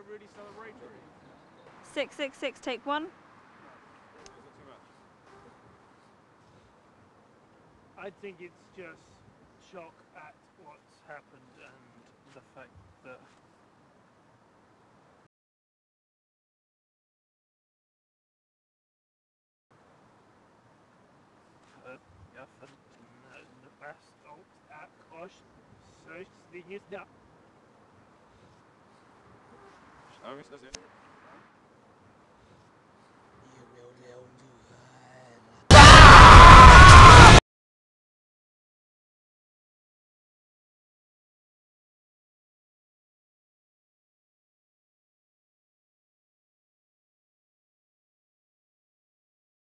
really celebratory? 666, take one. Is it too much? I think it's just shock at what's happened and the fact that jag funderar bäst åt att korsningen. Ja, visst, det ser jag.